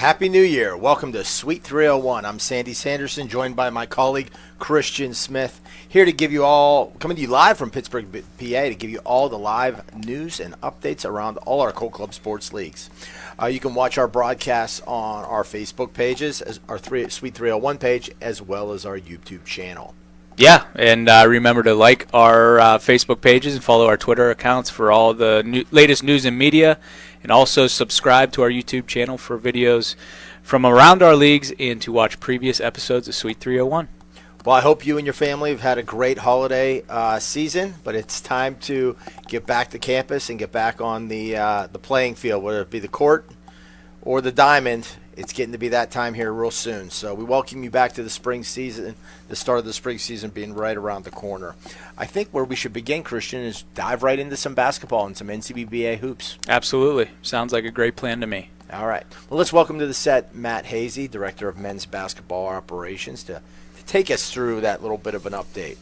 Happy New Year. Welcome to Suite 301. I'm Sandy Sanderson, joined by my colleague Christian Smith, here to give you all, coming to you live from Pittsburgh, PA, to give you all the live news and updates around all our Colt Club sports leagues. You can watch our broadcasts on our Facebook pages, our Suite 301 page, as well as our YouTube channel. Yeah, and remember to like our Facebook pages and follow our Twitter accounts for all the latest news and media, and also subscribe to our YouTube channel for videos from around our leagues and to watch previous episodes of Suite 301. Well, I hope you and your family have had a great holiday season, but it's time to get back to campus and get back on the playing field, whether it be the court or the diamond. It's getting to be that time here real soon. So we welcome you back to the spring season, the start of the spring season being right around the corner. I think where we should begin, Christian, is dive right into some basketball and some NCBBA hoops. Absolutely. Sounds like a great plan to me. All right. Well, let's welcome to the set Matt Hazy, Director of Men's Basketball Operations, to take us through that little bit of an update.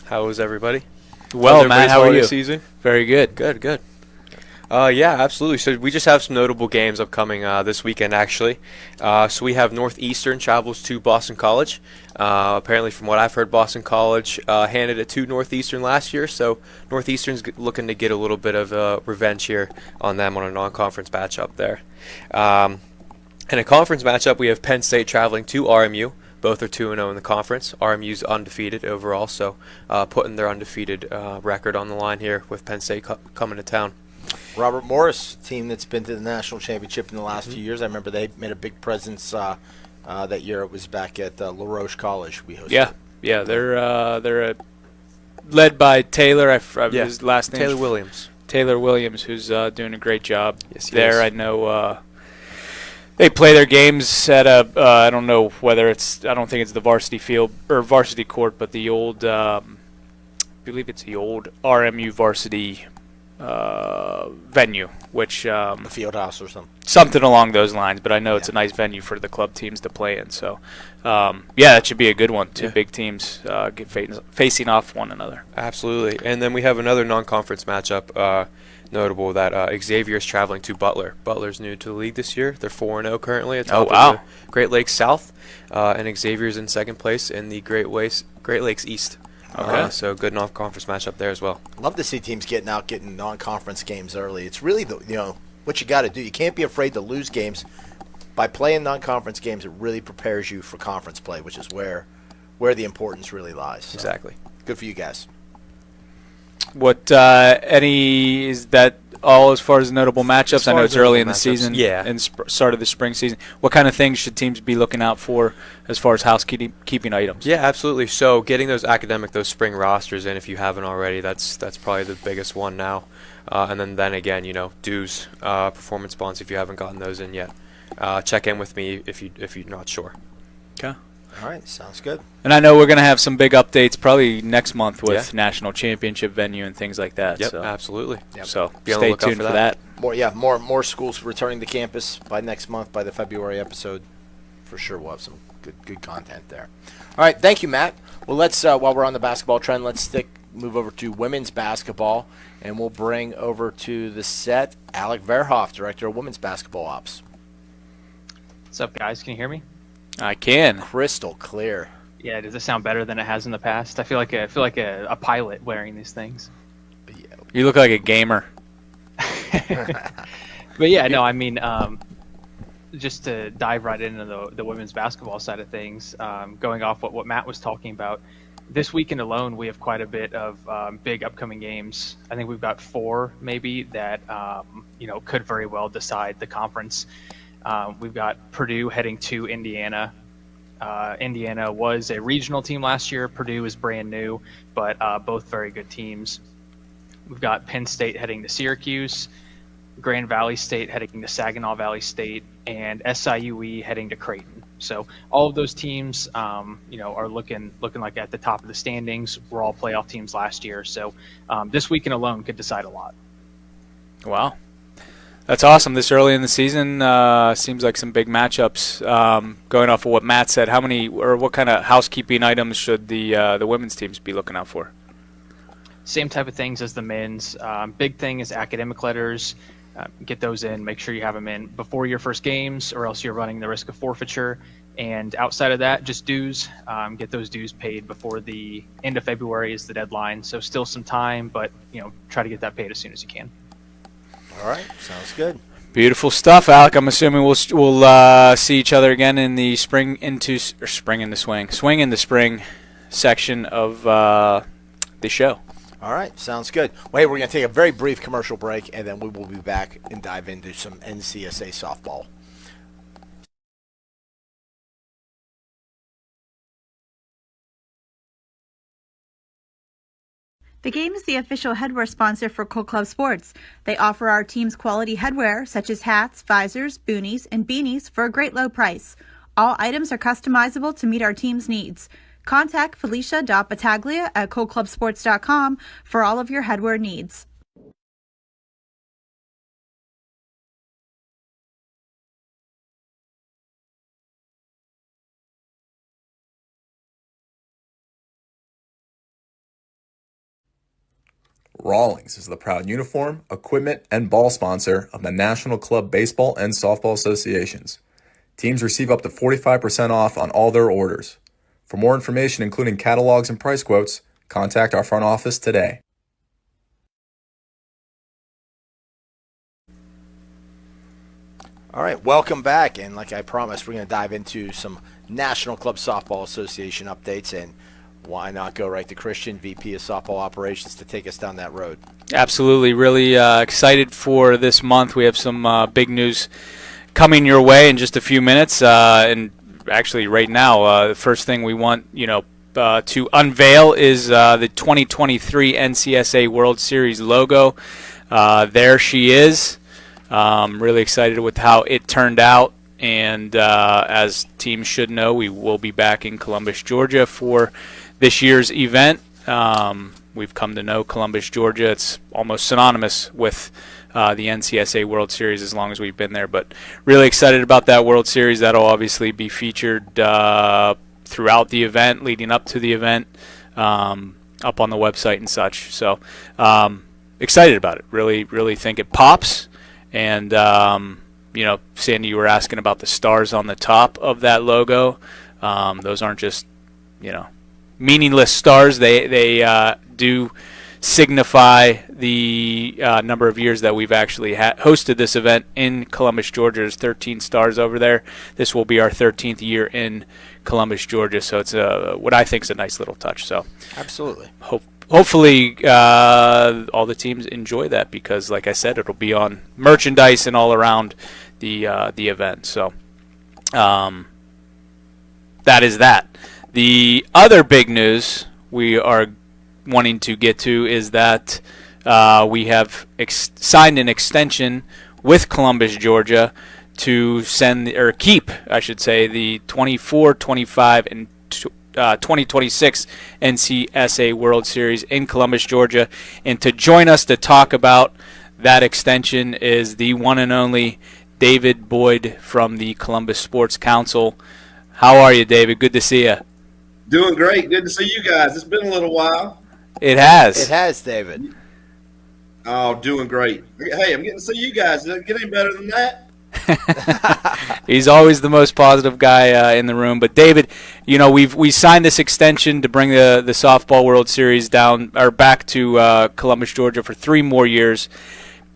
How is everybody? Well, Matt, how are you? Season? Very good. Good. Yeah, absolutely. So we just have some notable games upcoming this weekend, actually. So we have Northeastern travels to Boston College. Apparently, from what I've heard, Boston College handed it to Northeastern last year, so Northeastern's looking to get a little bit of revenge here on them on a non-conference matchup there. In a conference matchup, we have Penn State traveling to RMU. Both are 2-0 in the conference. RMU's undefeated overall, so putting their undefeated record on the line here with Penn State coming to town. Robert Morris, team that's been to the national championship in the last few years. I remember they made a big presence that year. It was back at La Roche College we hosted. Yeah, they're led by Taylor. His last name Taylor Williams. Taylor Williams, who's doing a great job there. I know they play their games at I don't know whether it's, I don't think it's the varsity field or varsity court, but the old, I believe it's the old RMU varsity venue, which The field house or something along those lines, but I know it's a nice venue for the club teams to play in, so that should be a good one. Two big teams facing off one another. Absolutely. And then we have another non-conference matchup, notable that Xavier's traveling to Butler. Butler's new to the league this year. They're 4-0 currently atop of the Great Lakes South, and Xavier's in second place in the Great Lakes East. Okay. So good non-conference matchup there as well. Love to see teams getting non-conference games early. It's really what you got to do. You can't be afraid to lose games. By playing non-conference games, it really prepares you for conference play, which is where the importance really lies. So, Exactly. good for you guys. What is that all as far as notable matchups? I know it's early in the season, and start of the spring season. What kind of things should teams be looking out for as far as housekeeping items? Yeah, absolutely. So getting those those spring rosters in, if you haven't already, that's probably the biggest one now. And then again, dues, performance bonds, if you haven't gotten those in yet. Check in with me if you're not sure. Okay. All right, sounds good. And I know we're going to have some big updates probably next month with national championship venue and things like that. Yep, so. absolutely. Yep. So be on the stay lookout tuned for that. More schools returning to campus by next month, by the February episode. For sure, we'll have some good content there. All right, thank you, Matt. Well, let's while we're on the basketball trend, let's move over to women's basketball, and we'll bring over to the set Alec Verhoff, Director of Women's Basketball Ops. What's up, guys? Can you hear me? I can. Crystal clear. Yeah, does it sound better than it has in the past? I feel like a pilot wearing these things. You look like a gamer. But yeah, no, I mean, just to dive right into the women's basketball side of things, going off what Matt was talking about, this weekend alone we have quite a bit of big upcoming games. I think we've got 4 maybe that could very well decide the conference. We've got Purdue heading to Indiana. Indiana was a regional team last year. Purdue is brand new, but both very good teams. We've got Penn State heading to Syracuse, Grand Valley State heading to Saginaw Valley State, and SIUE heading to Creighton. So all of those teams, are looking like at the top of the standings. We're all playoff teams last year, so this weekend alone could decide a lot. Wow. That's awesome. This early in the season seems like some big matchups. Going off of what Matt said, how many or what kind of housekeeping items should the women's teams be looking out for? Same type of things as the men's. Big thing is academic letters. get those in. Make sure you have them in before your first games, or else you're running the risk of forfeiture. And outside of that, just dues. Get those dues paid before the end of February is the deadline. So still some time, but try to get that paid as soon as you can. All right, sounds good. Beautiful stuff, Alec. I'm assuming we'll see each other again in the swing in the spring section of the show. All right, sounds good. Wait, we're going to take a very brief commercial break, and then we will be back and dive into some NCSA softball. The Game is the official headwear sponsor for Cold Club Sports. They offer our team's quality headwear, such as hats, visors, boonies, and beanies for a great low price. All items are customizable to meet our team's needs. Contact Felicia.Battaglia at coldclubsports.com for all of your headwear needs. Rawlings is the proud uniform, equipment, and ball sponsor of the National Club Baseball and Softball Associations. Teams receive up to 45% off on all their orders. For more information, including catalogs and price quotes, contact our front office today. All right, welcome back. And like I promised, we're going to dive into some National Club Softball Association updates, and why not go right to Christian, VP of Softball Operations, to take us down that road? Absolutely. Really excited for this month. We have some big news coming your way in just a few minutes. And actually right now, the first thing we want to unveil is the 2023 NCSA World Series logo. There she is. Really excited with how it turned out. And as teams should know, we will be back in Columbus, Georgia for this year's event. We've come to know Columbus, Georgia. It's almost synonymous with the NCSA World Series as long as we've been there. But really excited about that World Series. That'll obviously be featured throughout the event, leading up to the event, up on the website and such. So excited about it. Really, really think it pops. And, Sandy, you were asking about the stars on the top of that logo. Those aren't just, meaningless stars. They do signify the number of years that we've actually hosted this event in Columbus, Georgia. There's 13 stars over there. This will be our 13th year in Columbus, Georgia. So it's what I think is a nice little touch. So absolutely. Hopefully all the teams enjoy that, because, like I said, it'll be on merchandise and all around the event. So that is that. The other big news we are wanting to get to is that we have signed an extension with Columbus, Georgia, to keep, I should say, the 24, 25, and 2026 NCSA World Series in Columbus, Georgia. And to join us to talk about that extension is the one and only David Boyd from the Columbus Sports Council. How are you, David? Good to see you. Doing great. Good to see you guys. It's been a little while. It has. It has, David. Oh, doing great. Hey, I'm getting to see you guys. Does it get any better than that? He's always the most positive guy in the room. But David, we signed this extension to bring the Softball World Series back to Columbus, Georgia for 3 more years.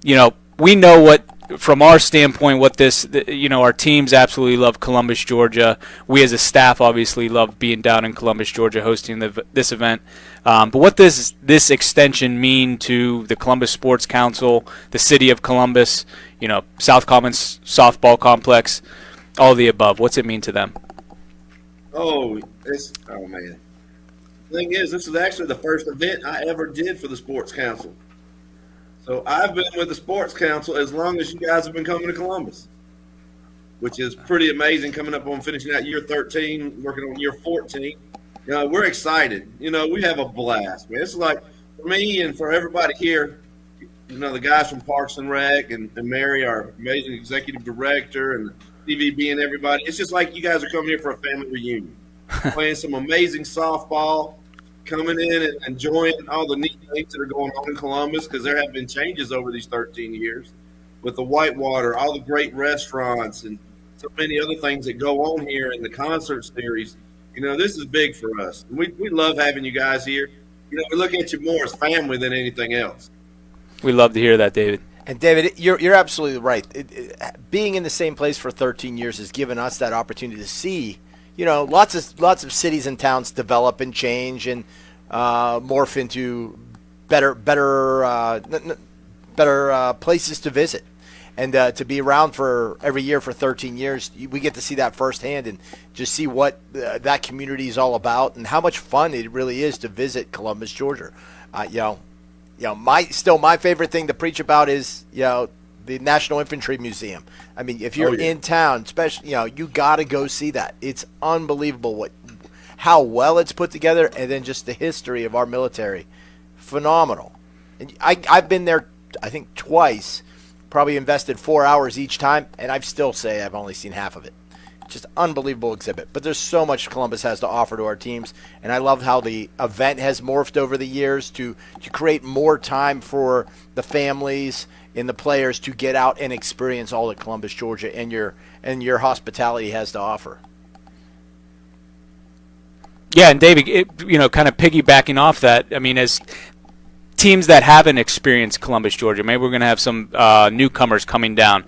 We know what, from our standpoint, what our teams absolutely love Columbus, Georgia. We as a staff obviously love being down in Columbus, Georgia, hosting this event. But what does this extension mean to the Columbus Sports Council, the city of Columbus, South Commons Softball Complex, all the above? What's it mean to them? Oh man. The thing is, this is actually the first event I ever did for the Sports Council. So I've been with the Sports Council as long as you guys have been coming to Columbus, which is pretty amazing, coming up on finishing out year 13, working on year 14. We're excited. We have a blast, man. It's like, for me and for everybody here, the guys from Parks and Rec and Mary, our amazing executive director, and TVB and everybody, it's just like you guys are coming here for a family reunion, playing some amazing softball, coming in and enjoying all the neat things that are going on in Columbus, because there have been changes over these 13 years. with the Whitewater, all the great restaurants, and so many other things that go on here in the concert series. This is big for us. We love having you guys here. We look at you more as family than anything else. We love to hear that, David. And David, you're absolutely right. Being in the same place for 13 years has given us that opportunity to see, lots of cities and towns develop and change and morph into better places to visit. And to be around for every year for 13 years, we get to see that firsthand and just see what that community is all about and how much fun it really is to visit Columbus, Georgia. My favorite thing to preach about is the National Infantry Museum. I mean, if you're in town, especially you got to go see that. It's unbelievable how well it's put together, and then just the history of our military, phenomenal. And I've been there, I think twice. Probably invested 4 hours each time, and I've still say I've only seen half of it. Just unbelievable exhibit. But there's so much Columbus has to offer to our teams, and I love how the event has morphed over the years to create more time for the families and the players to get out and experience all that Columbus, Georgia, and your hospitality has to offer. Yeah, and David, kind of piggybacking off that, I mean, as teams that haven't experienced Columbus, Georgia, maybe we're going to have some newcomers coming down.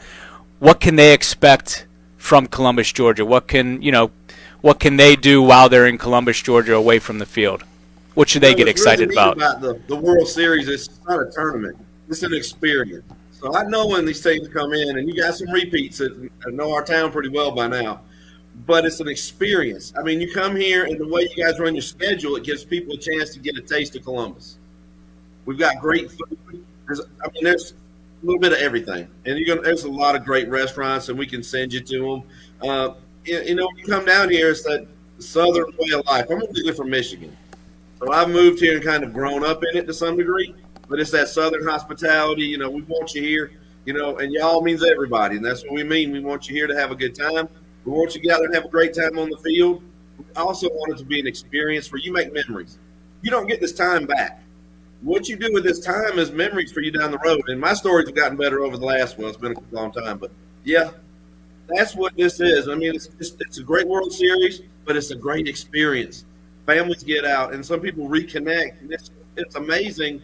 What can they expect from Columbus, Georgia? What can they do while they're in Columbus, Georgia, away from the field? What should they get excited about? The World Series, it's not a tournament. It's an experience. So I know when these teams come in, and you got some repeats that know our town pretty well by now, but it's an experience. I mean, you come here, and the way you guys run your schedule, it gives people a chance to get a taste of Columbus. We've got great food. There's a little bit of everything, and there's a lot of great restaurants, and we can send you to them. When you come down here, it's that southern way of life. I'm originally from Michigan, so I've moved here and kind of grown up in it to some degree. But it's that southern hospitality. We want you here. And y'all means everybody, and that's what we mean. We want you here to have a good time. We want you to get out there and have a great time on the field. We also want it to be an experience where you make memories. You don't get this time back. What you do with this time is memories for you down the road. And my stories have gotten better over the last, it's been a long time. But, yeah, that's what this is. I mean, it's a great World Series, but it's a great experience. Families get out, and some people reconnect. And it's amazing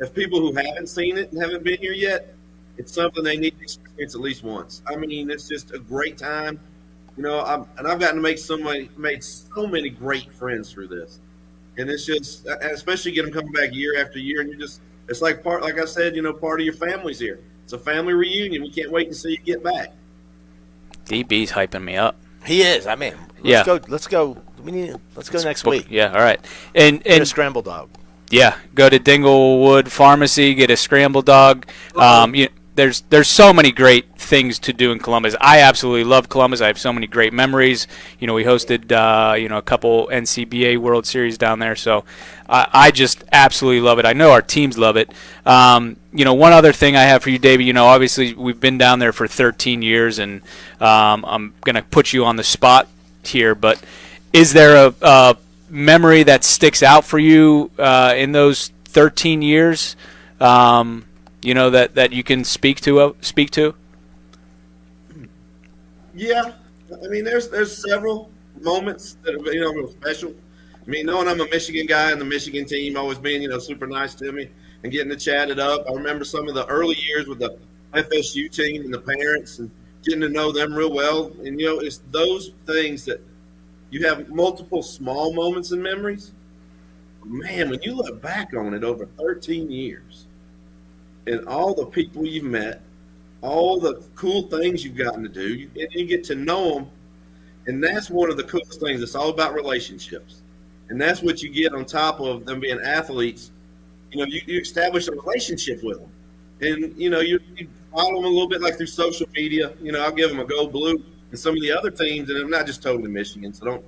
if people who haven't seen it and haven't been here yet, it's something they need to experience at least once. I mean, it's just a great time. I've gotten to made so many great friends through this. And it's just, especially get them coming back year after year, and it's like like I said, part of your family's here. It's a family reunion. We can't wait to see you get back. DB's hyping me up. He is. I mean, let's go. Let's go next week. Yeah, all right. And get a scrambled dog. Yeah, go to Dinglewood Pharmacy, get a scrambled dog. There's so many great things to do in Columbus. I absolutely love Columbus. I have so many great memories. We hosted a couple NCBA World Series down there, so I just absolutely love it. I know our teams love it. One other thing I have for you, David. Obviously we've been down there for 13 years, and I'm gonna put you on the spot here, but is there a memory that sticks out for you in those 13 years? That you can speak to? Yeah, I mean, there's several moments that are real special. I mean, knowing I'm a Michigan guy and the Michigan team always being super nice to me and getting to chat it up. I remember some of the early years with the FSU team and the parents and getting to know them real well. And it's those things that you have multiple small moments and memories. Man, when you look back on it over 13 years. And all the people you've met, all the cool things you've gotten to do, and you get to know them. And that's one of the coolest things. It's all about relationships. And that's what you get on top of them being athletes. You establish a relationship with them. And, you follow them a little bit like through social media. I'll give them a go blue. And some of the other teams, and I'm not just totally Michigan, so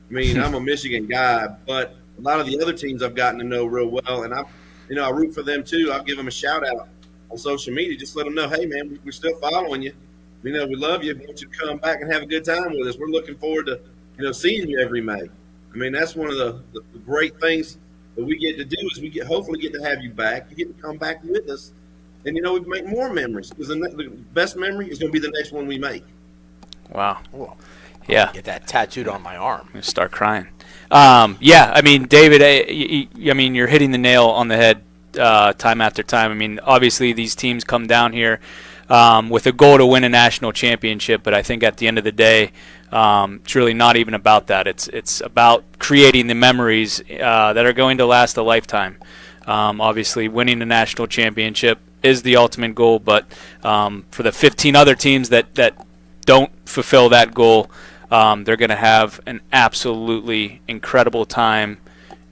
I'm a Michigan guy, but a lot of the other teams I've gotten to know real well. And I root for them too. I'll give them a shout out on social media. Just let them know, hey man, we're still following you. We love you. We want you to come back and have a good time with us. We're looking forward to seeing you every May. I mean, that's one of the great things that we get to do is hopefully get to have you back. You get to come back with us And, we make more memories because the best memory is going to be the next one we make. Wow. Cool. Yeah. Get that tattooed on my arm. I'm going to start crying. Yeah, I mean, David, I mean, you're hitting the nail on the head time after time. I mean, obviously these teams come down here with a goal to win a national championship, but I think at the end of the day, it's really not even about that. It's about creating the memories that are going to last a lifetime. Obviously, winning a national championship is the ultimate goal, but for the 15 other teams that don't fulfill that goal, they're going to have an absolutely incredible time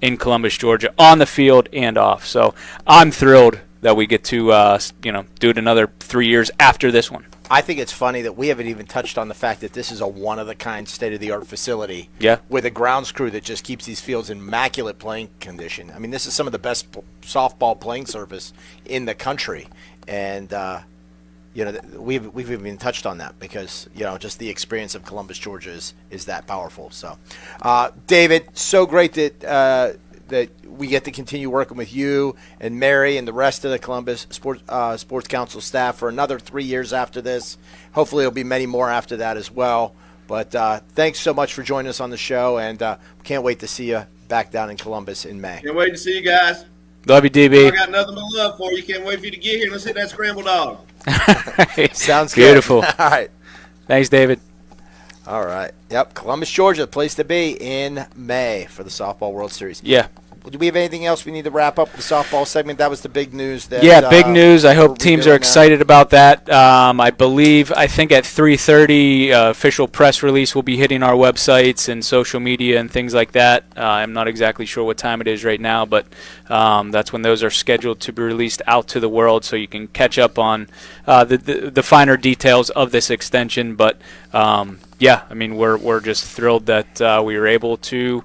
in Columbus, Georgia, on the field and off. So I'm thrilled that we get to do it another 3 years after this one. I think it's funny that we haven't even touched on the fact that this is a one-of-the-kind, state-of-the-art facility. Yeah. With a grounds crew that just keeps these fields in immaculate playing condition. I mean, this is some of the best softball playing surface in the country, and we've even touched on that because just the experience of Columbus, Georgia is that powerful. So, David, so great that we get to continue working with you and Mary and the rest of the Columbus Sports Council staff for another 3 years after this. Hopefully, there'll be many more after that as well. But thanks so much for joining us on the show, and can't wait to see you back down in Columbus in May. Can't wait to see you guys. Love you, DB. I got nothing but love for you. Can't wait for you to get here. Let's hit that scrambled dog. Sounds beautiful. Good. All right. Thanks, David. All right. Yep. Columbus, Georgia, place to be in May for the Softball World Series. Yeah. Do we have anything else we need to wrap up the softball segment? That was the big news. Big news. I hope teams are now. excited about that. I think at 3:30, official press release will be hitting our websites and social media and things like that. I'm not exactly sure what time it is right now, but that's when those are scheduled to be released out to the world, so you can catch up on the finer details of this extension. But I mean, we're just thrilled that we were able to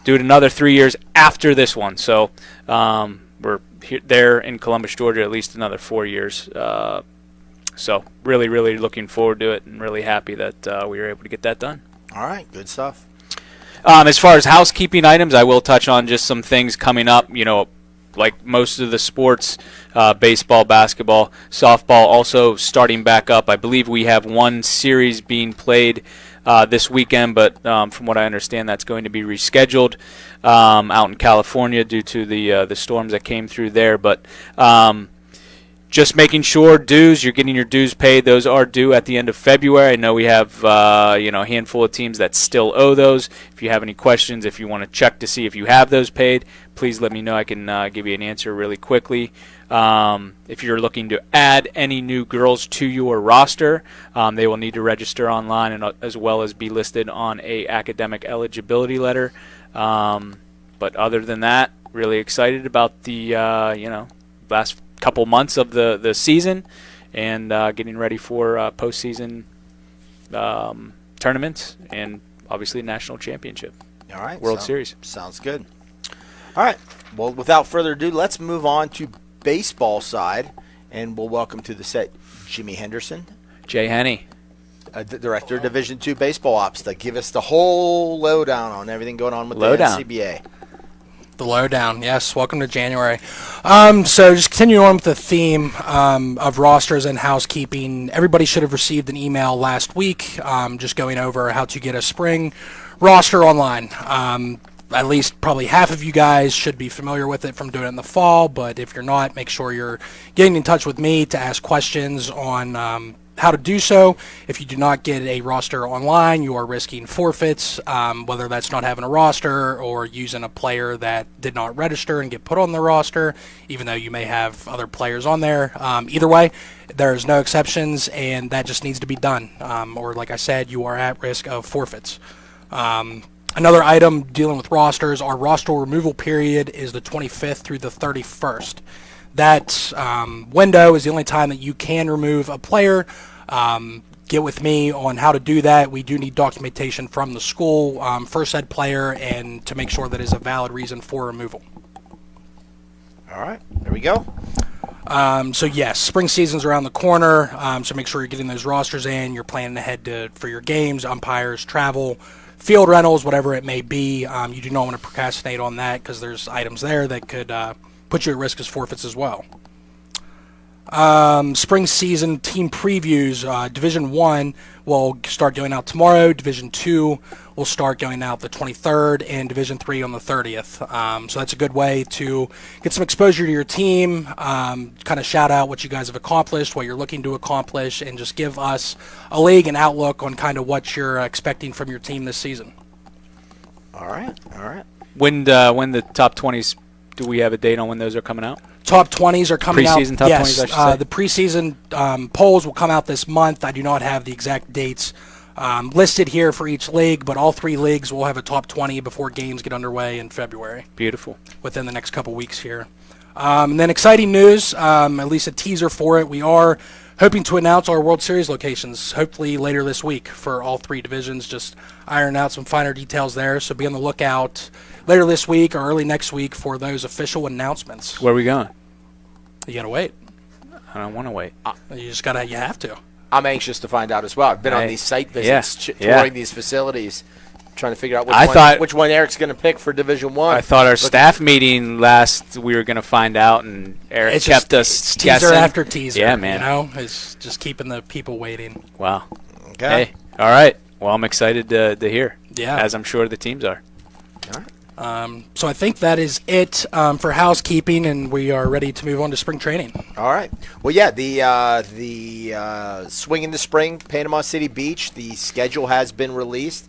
do it another 3 years after this one. So we're there in Columbus, Georgia, at least another 4 years. So really, really looking forward to it and really happy that we were able to get that done. All right, good stuff. As far as housekeeping items, I will touch on just some things coming up, like most of the sports, baseball, basketball, softball also starting back up. I believe we have one series being played this weekend, but from what I understand, that's going to be rescheduled out in California due to the storms that came through there. But just making sure you're getting your dues paid. Those are due at the end of February. I know we have a handful of teams that still owe those. If you have any questions, if you want to check to see if you have those paid, please let me know. I can give you an answer really quickly. If you're looking to add any new girls to your roster, they will need to register online and as well as be listed on a academic eligibility letter. But other than that, really excited about the last couple months of the season and getting ready for postseason tournaments and obviously national championship. All right, World Series. Sounds good. All right. Well, without further ado, let's move on to baseball side, and we'll welcome to the set Jimmy Henderson, Jay Henney, Director of Division II Baseball Ops, to give us the whole lowdown on everything going on with the NCBA. The lowdown, yes. Welcome to January. So just continuing on with the theme of rosters and housekeeping, everybody should have received an email last week just going over how to get a spring roster online. At least probably half of you guys should be familiar with it from doing it in the fall, but if you're not, make sure you're getting in touch with me to ask questions on how to do so. If you do not get a roster online, you are risking forfeits, whether that's not having a roster or using a player that did not register and get put on the roster, even though you may have other players on there. Either way, there's no exceptions, and that just needs to be done. Or like I said, you are at risk of forfeits. Another item dealing with rosters, our roster removal period is the 25th through the 31st. That window is the only time that you can remove a player. Get with me on how to do that. We do need documentation from the school for said player and to make sure that is a valid reason for removal. All right, there we go. So yes, spring season's around the corner, so make sure you're getting those rosters in. You're planning ahead for your games, umpires, travel, field rentals, whatever it may be. You do not want to procrastinate on that because there's items there that could put you at risk as forfeits as well. Spring season team previews. Division 1 will start going out tomorrow. Division 2 will start going out the 23rd, and Division 3 on the 30th. So that's a good way to get some exposure to your team, kind of shout out what you guys have accomplished, what you're looking to accomplish, and just give us a league and outlook on kind of what you're expecting from your team this season. All right. When the top 20s, do we have a date on when those are coming out? Top 20s are coming out. Preseason top 20s, I should say. The preseason polls will come out this month. I do not have the exact dates listed here for each league, but all 3 leagues will have a top 20 before games get underway in February. Beautiful. Within the next couple weeks here. And then exciting news, at least a teaser for it. We are hoping to announce our World Series locations, hopefully later this week for all 3 divisions, just iron out some finer details there. So be on the lookout later this week or early next week for those official announcements. Where are we going? You got to wait. I don't want to wait. You have to. I'm anxious to find out as well. I've been on these site visits, Yeah. touring these facilities, trying to figure out which one Eric's going to pick for Division 1. I thought our staff meeting last, we were going to find out, and Eric kept us teaser guessing. after teaser. Yeah, man. You know, it's just keeping the people waiting. Wow. Okay. Hey, all right. Well, I'm excited to hear. Yeah. As I'm sure the teams are. All right. So I think that is it for housekeeping, and we are ready to move on to spring training. All right. Well, yeah, the Swing in the Spring, Panama City Beach, the schedule has been released.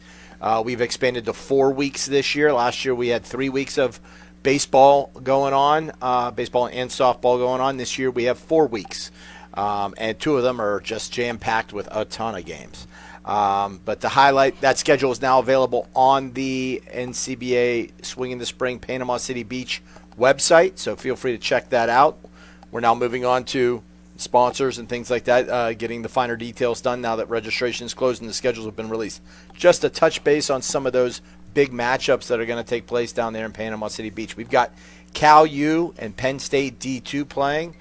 We've expanded to 4 weeks this year. Last year we had 3 weeks of baseball going on, baseball and softball going on. This year we have 4 weeks, and 2 of them are just jam-packed with a ton of games. But to highlight, that schedule is now available on the NCBA Swing in the Spring Panama City Beach website, so feel free to check that out. We're now moving on to sponsors and things like that, getting the finer details done now that registration is closed and the schedules have been released. Just to touch base on some of those big matchups that are going to take place down there in Panama City Beach. We've got Cal U and Penn State D2 playing.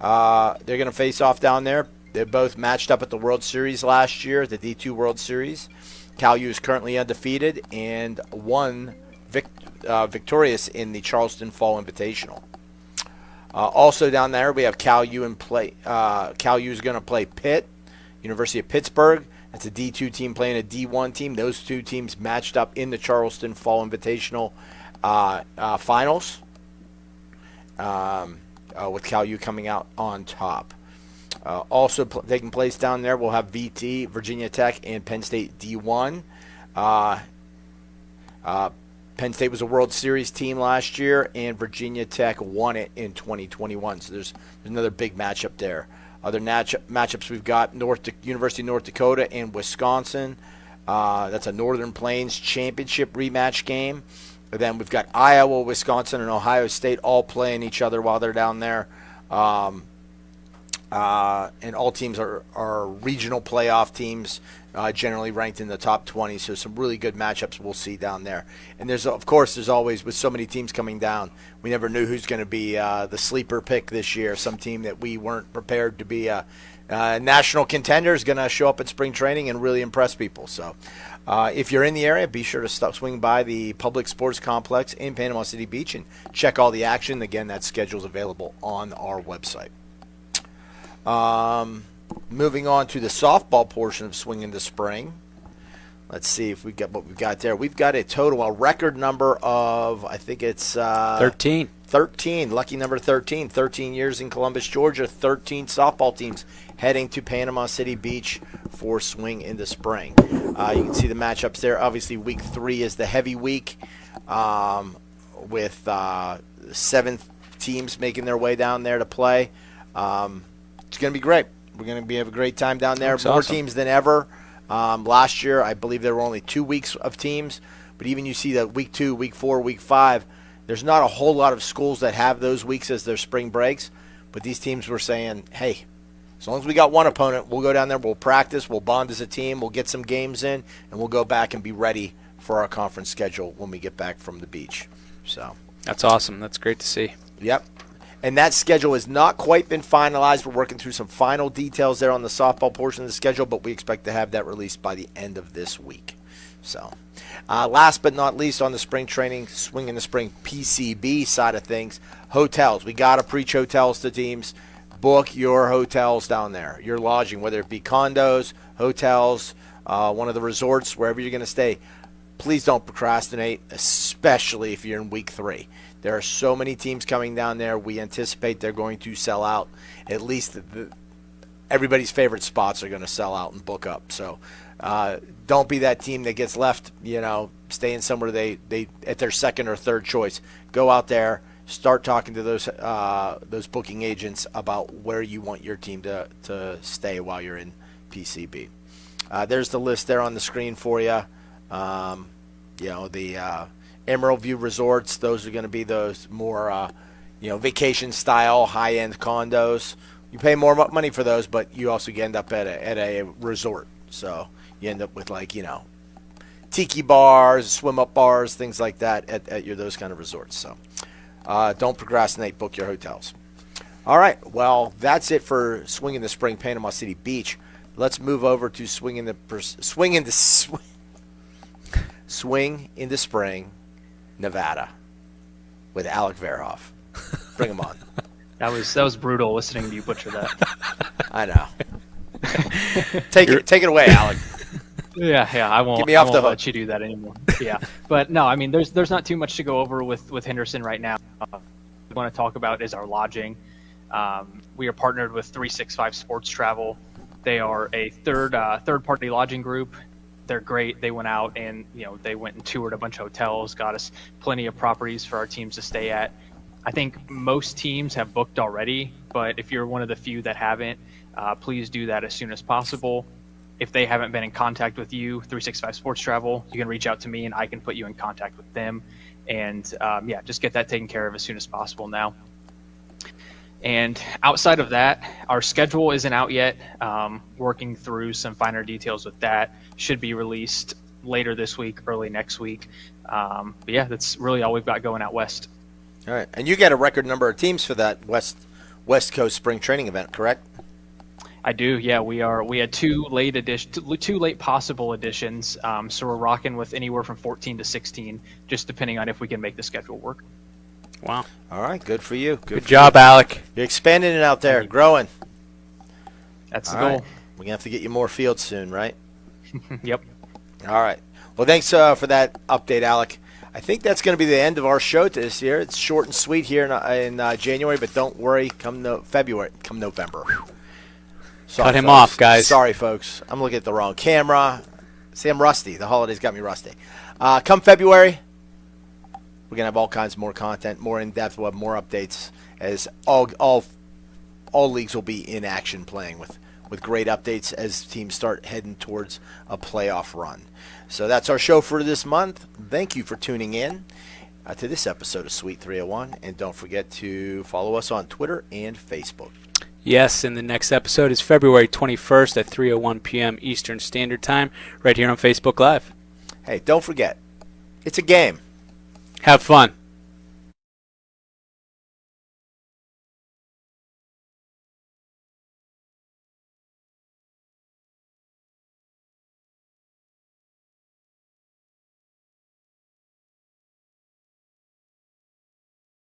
They're going to face off down there. They're both matched up at the World Series last year, the D2 World Series. Cal U is currently undefeated and won victorious in the Charleston Fall Invitational. Also down there, we have Cal U in play. Cal U is going to play Pitt, University of Pittsburgh. That's a D2 team playing a D1 team. Those 2 teams matched up in the Charleston Fall Invitational finals, with Cal U coming out on top. Also taking place down there, we'll have VT, Virginia Tech, and Penn State D1. Penn State was a World Series team last year, and Virginia Tech won it in 2021. So there's another big matchup there. Other matchups we've got University of North Dakota and Wisconsin. That's a Northern Plains Championship rematch game. And then we've got Iowa, Wisconsin, and Ohio State all playing each other while they're down there. And all teams are regional playoff teams, generally ranked in the top 20. So some really good matchups we'll see down there. And there's always, with so many teams coming down, we never knew who's going to be the sleeper pick this year. Some team that we weren't prepared to be a national contender is going to show up at spring training and really impress people. So if you're in the area, be sure to swing by the Public Sports Complex in Panama City Beach and check all the action. Again, that schedule's available on our website. Moving on to the softball portion of Swing in the Spring. Let's see if we got what we've got there. We've got a record number of, I think it's 13. 13, lucky number 13. 13 years in Columbus, Georgia. 13 softball teams heading to Panama City Beach for Swing in the Spring. You can see the matchups there. Obviously, week 3 is the heavy week, with 7 teams making their way down there to play. It's going to be great. We're going to have a great time down there. Looks More awesome. teams than ever. Last year, I believe there were only 2 weeks of teams. But even you see that week 2, week 4, week 5, there's not a whole lot of schools that have those weeks as their spring breaks. But these teams were saying, hey, as long as we got one opponent, we'll go down there, we'll practice, we'll bond as a team, we'll get some games in, and we'll go back and be ready for our conference schedule when we get back from the beach. So That's awesome. That's great to see. Yep. And that schedule has not quite been finalized. We're working through some final details there on the softball portion of the schedule, but we expect to have that released by the end of this week. So, last but not least on the spring training, Swing in the Spring PCB side of things, hotels. We got to preach hotels to teams. book your hotels down there, your lodging, whether it be condos, hotels, one of the resorts, wherever you're going to stay. Please don't procrastinate, especially if you're in week 3. There are so many teams coming down there. We anticipate they're going to sell out. At least everybody's favorite spots are going to sell out and book up. So don't be that team that gets left, staying somewhere they at their second or third choice. Go out there, start talking to those booking agents about where you want your team to stay while you're in PCB. There's the list there on the screen for you. The Emerald View Resorts, those are going to be those more, vacation style, high-end condos. You pay more money for those, but you also end up at a resort. So you end up with tiki bars, swim-up bars, things like that at those kind of resorts. So don't procrastinate, book your hotels. All right, well, that's it for Swing in the Spring, Panama City Beach. Let's move over to Swing in the Spring, Nevada, with Alec Verhoff. Bring him on. That was brutal listening to you butcher that. I know. Take it away, Alec. Yeah, I won't. Get me off the hook. Let you do that anymore. Yeah, but no, I mean, there's not too much to go over with Henderson right now. We want to talk about is our lodging. We are partnered with 365 Sports Travel. They are a third party lodging group. They're great. They went out and they went and toured a bunch of hotels, got us plenty of properties for our teams to stay at. I think most teams have booked already, but if you're one of the few that haven't, please do that as soon as possible. If they haven't been in contact with you, 365 Sports Travel, you can reach out to me and I can put you in contact with them. And just get that taken care of as soon as possible now. And outside of that, our schedule isn't out yet. Working through some finer details with that. Should be released later this week, early next week. That's really all we've got going out west. All right, and you get a record number of teams for that West Coast spring training event, correct? I do. Yeah, we had two late possible additions. So we're rocking with anywhere from 14 to 16, just depending on if we can make the schedule work. Wow. All right, good for you. Good job, Alec. You're expanding it out there, growing. That's the All goal. right. We're going to have to get you more fields soon, right? Yep. All right. Well, thanks for that update, Alec. I think that's going to be the end of our show this year. It's short and sweet here in January, but don't worry, come November. Sorry, Cut him folks. off, guys. Sorry, folks. I'm looking at the wrong camera. See, I'm rusty. The holidays got me rusty. Come February, we're going to have all kinds more content, more in-depth. We'll have more updates as all leagues will be in action playing with great updates as teams start heading towards a playoff run. So that's our show for this month. Thank you for tuning in to this episode of Suite 301. And don't forget to follow us on Twitter and Facebook. Yes, and the next episode is February 21st at 3:01 p.m. Eastern Standard Time, right here on Facebook Live. Hey, don't forget, it's a game. Have fun.